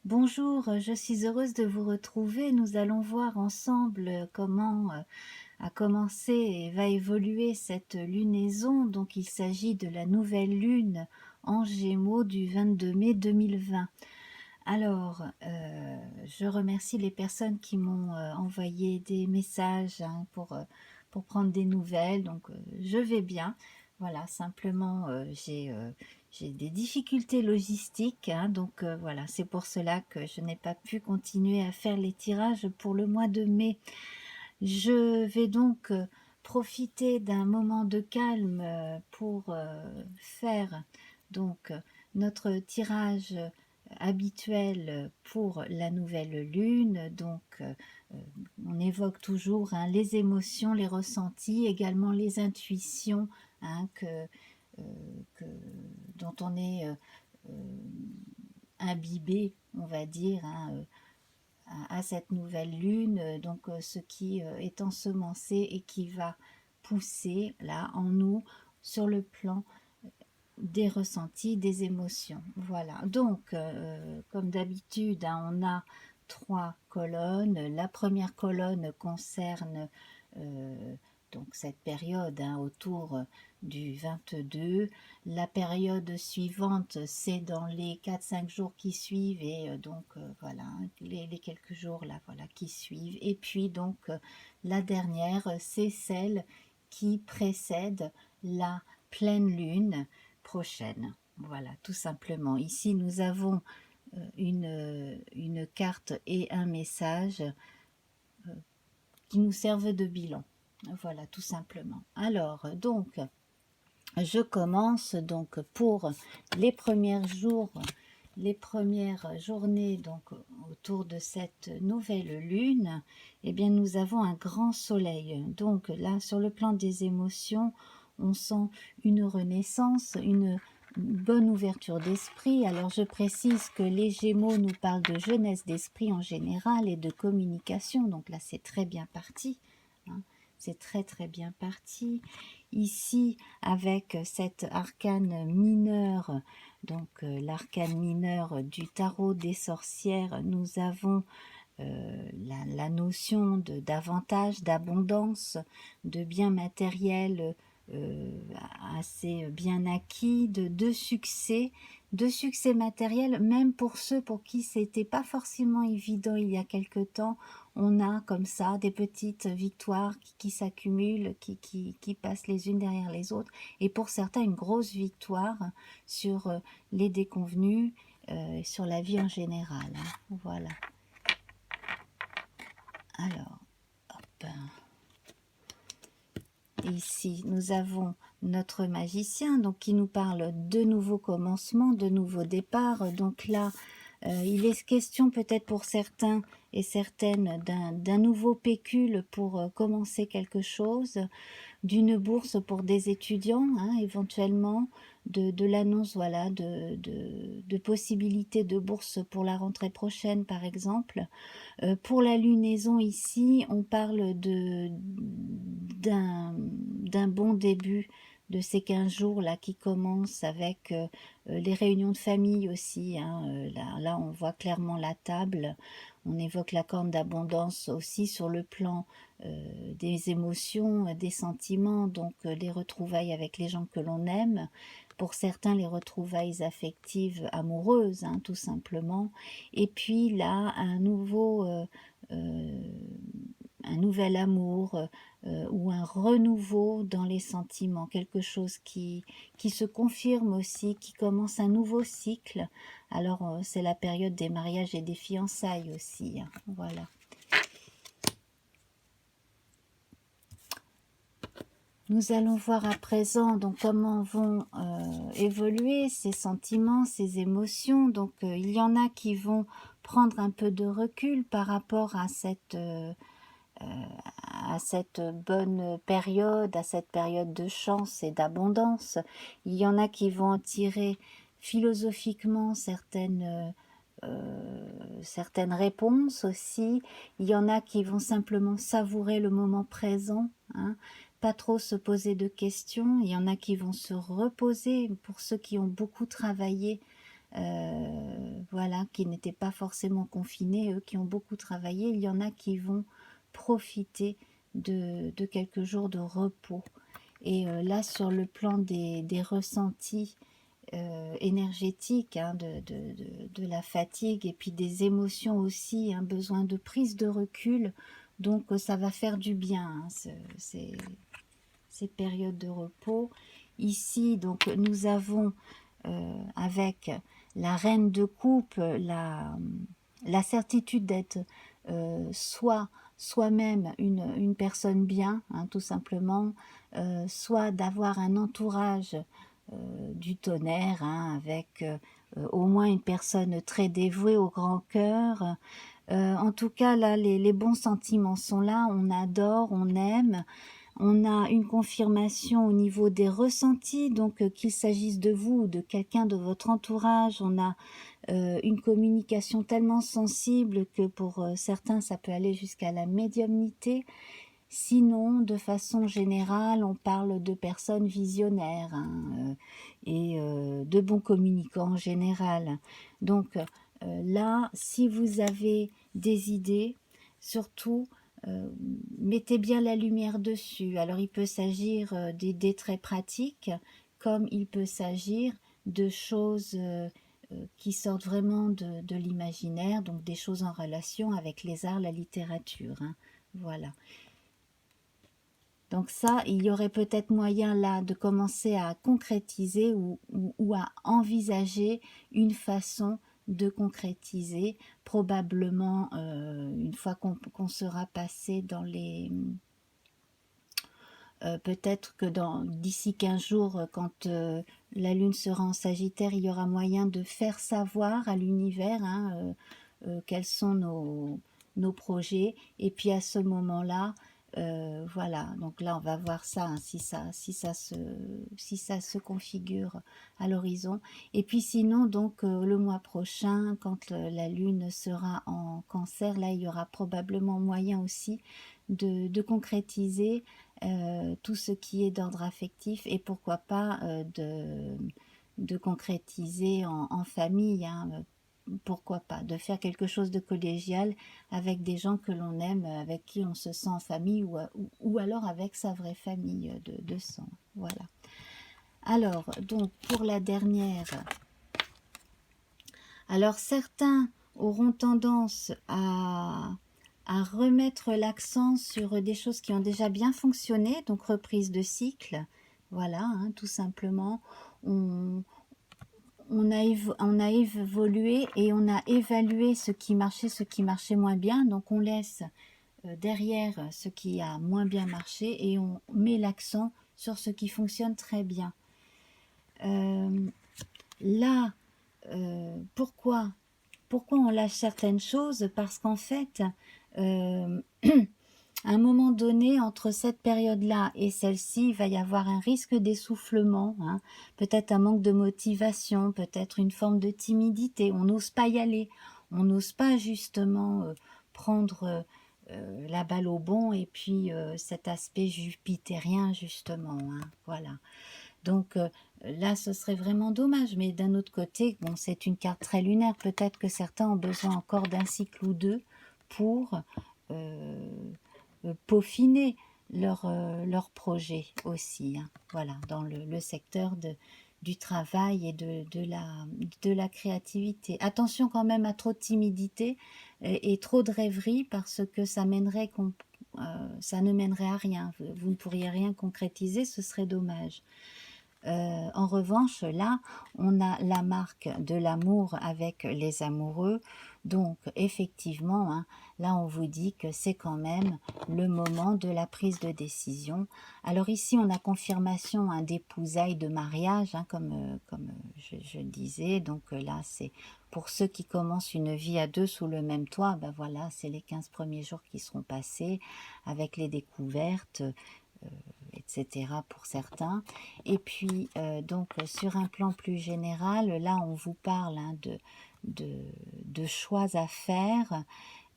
Bonjour, je suis heureuse de vous retrouver. Nous allons voir ensemble comment a commencé et va évoluer cette lunaison. Donc il s'agit de la nouvelle lune en Gémeaux du 22 mai 2020. Alors, je remercie les personnes qui m'ont envoyé des messages pour prendre des nouvelles. Donc, je vais bien. Voilà, simplement, j'ai des difficultés logistiques, hein, donc voilà, c'est pour cela que je n'ai pas pu continuer à faire les tirages pour le mois de mai. Je vais donc profiter d'un moment de calme pour faire donc notre tirage habituel pour la nouvelle lune. Donc on évoque toujours, hein, les émotions, les ressentis, également les intuitions, hein, euh, que- dont on est imbibé, on va dire, hein, à cette nouvelle lune, donc ce qui est ensemencé et qui va pousser là en nous sur le plan des ressentis, des émotions. Voilà, donc comme d'habitude, hein, on a trois colonnes. La première colonne concerne euh, donc cette période, hein, autour du 22. La période suivante, c'est dans les 4-5 jours qui suivent, et donc voilà, les quelques jours là, voilà, qui suivent. Et puis donc la dernière, c'est celle qui précède la pleine lune prochaine. Voilà, tout simplement. Ici, nous avons une carte et un message qui nous servent de bilan. Voilà, tout simplement. Alors, donc, je commence donc pour les premiers jours, les premières journées donc autour de cette nouvelle lune. Eh bien, nous avons un grand soleil. Donc là, sur le plan des émotions, on sent une renaissance, une bonne ouverture d'esprit. Alors je précise que les Gémeaux nous parlent de jeunesse d'esprit en général et de communication. Donc là, c'est très bien parti, hein. C'est très très bien parti. Ici, avec cet arcane mineur, donc l'arcane mineur du tarot des sorcières, nous avons la notion d'avantage, d'abondance, de biens matériels assez bien acquis, de succès matériel, même pour ceux pour qui c'était pas forcément évident il y a quelque temps. On a comme ça des petites victoires qui s'accumulent, qui passent les unes derrière les autres, et pour certains une grosse victoire sur les déconvenus, sur la vie en général, hein. Voilà. Alors, hop. Ici, nous avons notre magicien, donc qui nous parle de nouveaux commencements, de nouveaux départs. Donc là, il est question peut-être pour certains et certaines d'un nouveau pécule pour commencer quelque chose, d'une bourse pour des étudiants, hein, éventuellement, de l'annonce, voilà, de possibilités de bourse pour la rentrée prochaine, par exemple. Pour la lunaison ici, on parle d'un bon début de ces 15 jours là qui commencent avec les réunions de famille aussi, hein. Là, on voit clairement la table. On évoque la corne d'abondance aussi sur le plan des émotions, des sentiments, donc les retrouvailles avec les gens que l'on aime. Pour certains, les retrouvailles affectives, amoureuses, hein, tout simplement. Et puis là, euh, un nouvel amour, ou un renouveau dans les sentiments, quelque chose qui se confirme aussi, qui commence un nouveau cycle. Alors c'est la période des mariages et des fiançailles aussi, hein. Voilà. Nous allons voir à présent donc comment vont évoluer ces sentiments, ces émotions. Donc il y en a qui vont prendre un peu de recul par rapport à cette bonne période, à cette période de chance et d'abondance. Il y en a qui vont en tirer philosophiquement certaines réponses aussi. Il y en a qui vont simplement savourer le moment présent, hein, pas trop se poser de questions. Il y en a qui vont se reposer, pour ceux qui ont beaucoup travaillé voilà, qui n'étaient pas forcément confinés, eux qui ont beaucoup travaillé. Il y en a qui vont profiter de quelques jours de repos. Et là, sur le plan des ressentis énergétiques, hein, de la fatigue et puis des émotions aussi, un besoin de prise de recul, donc ça va faire du bien, hein, ces périodes de repos. Ici, donc, nous avons avec la reine de coupe la certitude d'être soi-même une personne bien, hein, tout simplement, soit d'avoir un entourage du tonnerre, hein, avec au moins une personne très dévouée au grand cœur. En tout cas, là, les bons sentiments sont là, on adore, on aime. On a une confirmation au niveau des ressentis, donc qu'il s'agisse de vous ou de quelqu'un de votre entourage, on a une communication tellement sensible que pour certains, ça peut aller jusqu'à la médiumnité. Sinon, de façon générale, on parle de personnes visionnaires, hein, et de bons communicants en général. Donc là, si vous avez des idées, surtout, mettez bien la lumière dessus. Alors, il peut s'agir d'idées très pratiques, comme il peut s'agir de choses qui sortent vraiment de l'imaginaire, donc des choses en relation avec les arts, la littérature, hein. Voilà. Donc ça, il y aurait peut-être moyen là de commencer à concrétiser ou à envisager une façon de concrétiser, probablement une fois qu'on sera passé dans les... peut-être que d'ici 15 jours, quand la Lune sera en Sagittaire, il y aura moyen de faire savoir à l'univers, hein, quels sont nos projets. Et puis à ce moment-là, voilà, donc là on va voir ça, hein, si ça se configure à l'horizon. Et puis sinon, donc le mois prochain, quand la Lune sera en Cancer, là il y aura probablement moyen aussi de concrétiser tout ce qui est d'ordre affectif et pourquoi pas de concrétiser en famille, hein, pourquoi pas, de faire quelque chose de collégial avec des gens que l'on aime, avec qui on se sent en famille ou alors avec sa vraie famille de sang. Voilà. Alors, donc, pour la dernière, alors certains auront tendance à remettre l'accent sur des choses qui ont déjà bien fonctionné, donc reprise de cycle, voilà, hein, tout simplement. On a évolué et on a évalué ce qui marchait moins bien, donc on laisse derrière ce qui a moins bien marché et on met l'accent sur ce qui fonctionne très bien. Là, pourquoi on lâche certaines choses? Parce qu'en fait, à un moment donné, entre cette période-là et celle-ci, il va y avoir un risque d'essoufflement, hein, peut-être un manque de motivation, peut-être une forme de timidité, on n'ose pas y aller, on n'ose pas justement prendre la balle au bond et puis cet aspect jupitérien justement, hein, voilà. Donc là, ce serait vraiment dommage, mais d'un autre côté, bon, c'est une carte très lunaire, peut-être que certains ont besoin encore d'un cycle ou deux pour peaufiner leur projet aussi, hein. Voilà, dans le secteur du travail et de la créativité. Attention quand même à trop de timidité et trop de rêverie, parce que ça ne mènerait à rien. Vous ne pourriez rien concrétiser, ce serait dommage. En revanche, là, on a la marque de l'amour avec les amoureux. Donc, effectivement, hein, là, on vous dit que c'est quand même le moment de la prise de décision. Alors ici, on a confirmation, hein, d'épousailles, de mariage, hein, comme je le disais. Donc là, c'est pour ceux qui commencent une vie à deux sous le même toit. Ben voilà, c'est les 15 premiers jours qui seront passés avec les découvertes, etc. pour certains. Et puis, donc, sur un plan plus général, là, on vous parle, hein, de choix à faire.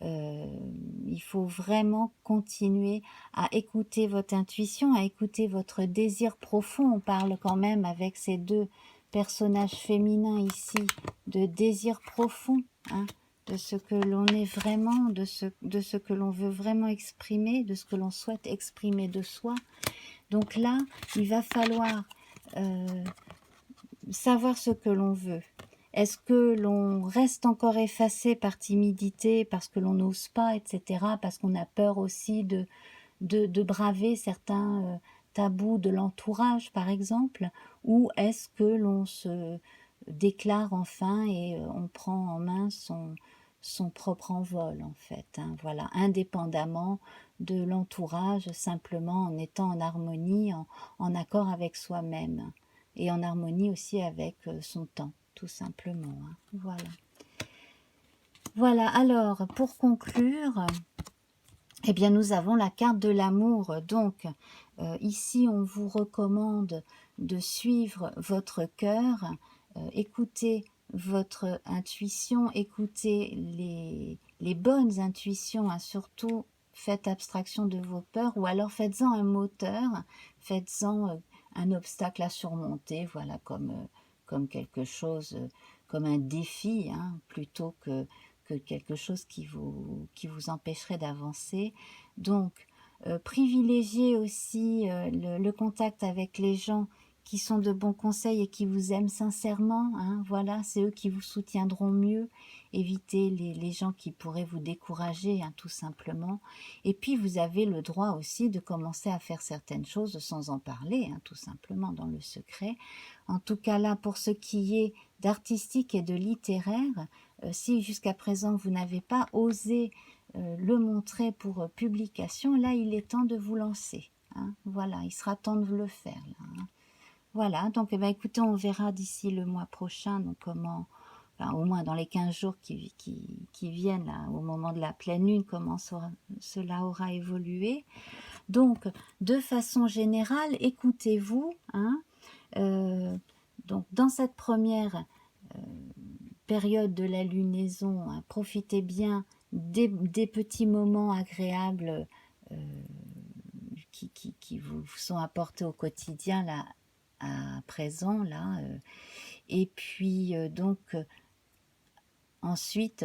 Il faut vraiment continuer à écouter votre intuition, à écouter votre désir profond. On parle quand même avec ces deux personnages féminins ici de désir profond, hein, de ce que l'on est vraiment, de ce que l'on veut vraiment exprimer, de ce que l'on souhaite exprimer de soi. Donc là, il va falloir savoir ce que l'on veut. Est-ce que l'on reste encore effacé par timidité, parce que l'on n'ose pas, etc., parce qu'on a peur aussi de braver certains tabous de l'entourage, par exemple, ou est-ce que l'on se déclare enfin et on prend en main son propre envol, en fait, hein, voilà, indépendamment de l'entourage, simplement en étant en harmonie, en accord avec soi-même, et en harmonie aussi avec son temps, tout simplement, hein, voilà. Voilà, alors, pour conclure, eh bien, nous avons la carte de l'amour. Donc, ici, on vous recommande de suivre votre cœur, écoutez votre intuition, écoutez les bonnes intuitions, hein, surtout faites abstraction de vos peurs, ou alors faites-en un moteur, faites-en un obstacle à surmonter, voilà, comme quelque chose, comme un défi, hein, plutôt que quelque chose qui vous empêcherait d'avancer. Donc, privilégiez aussi le contact avec les gens qui sont de bons conseils et qui vous aiment sincèrement, hein, voilà, c'est eux qui vous soutiendront mieux. Évitez les gens qui pourraient vous décourager, hein, tout simplement. Et puis, vous avez le droit aussi de commencer à faire certaines choses sans en parler, hein, tout simplement, dans le secret. En tout cas, là, pour ce qui est d'artistique et de littéraire, si jusqu'à présent vous n'avez pas osé le montrer pour publication, là il est temps de vous lancer, hein. Voilà, il sera temps de le faire là, hein. Voilà, donc eh ben, écoutez, on verra d'ici le mois prochain, donc comment, enfin, au moins dans les 15 jours qui viennent, là, au moment de la pleine lune, comment cela aura évolué. Donc, de façon générale, écoutez-vous, hein, donc dans cette première période de la lunaison, hein, profitez bien des petits moments agréables qui vous sont apportés au quotidien là, à présent là, et puis donc ensuite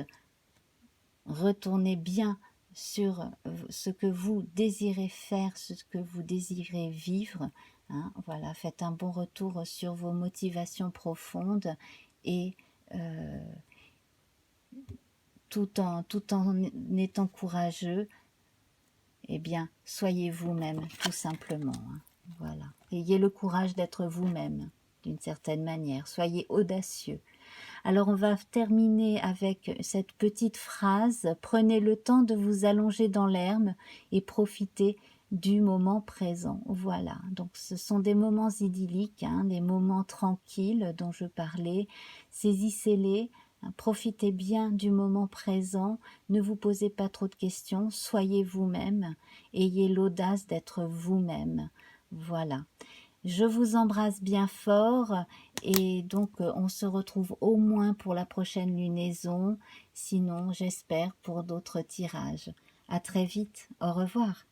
retournez bien sur ce que vous désirez faire, ce que vous désirez vivre, hein, voilà, faites un bon retour sur vos motivations profondes et tout en étant courageux, eh bien, soyez vous-même, tout simplement, hein, voilà. Ayez le courage d'être vous-même, d'une certaine manière. Soyez audacieux. Alors, on va terminer avec cette petite phrase. Prenez le temps de vous allonger dans l'herbe et profitez du moment présent. Voilà, donc ce sont des moments idylliques, hein, des moments tranquilles dont je parlais. Saisissez-les, hein, profitez bien du moment présent, ne vous posez pas trop de questions, soyez vous-même, ayez l'audace d'être vous-même. Voilà. Je vous embrasse bien fort et donc on se retrouve au moins pour la prochaine lunaison, sinon j'espère pour d'autres tirages. À très vite, au revoir.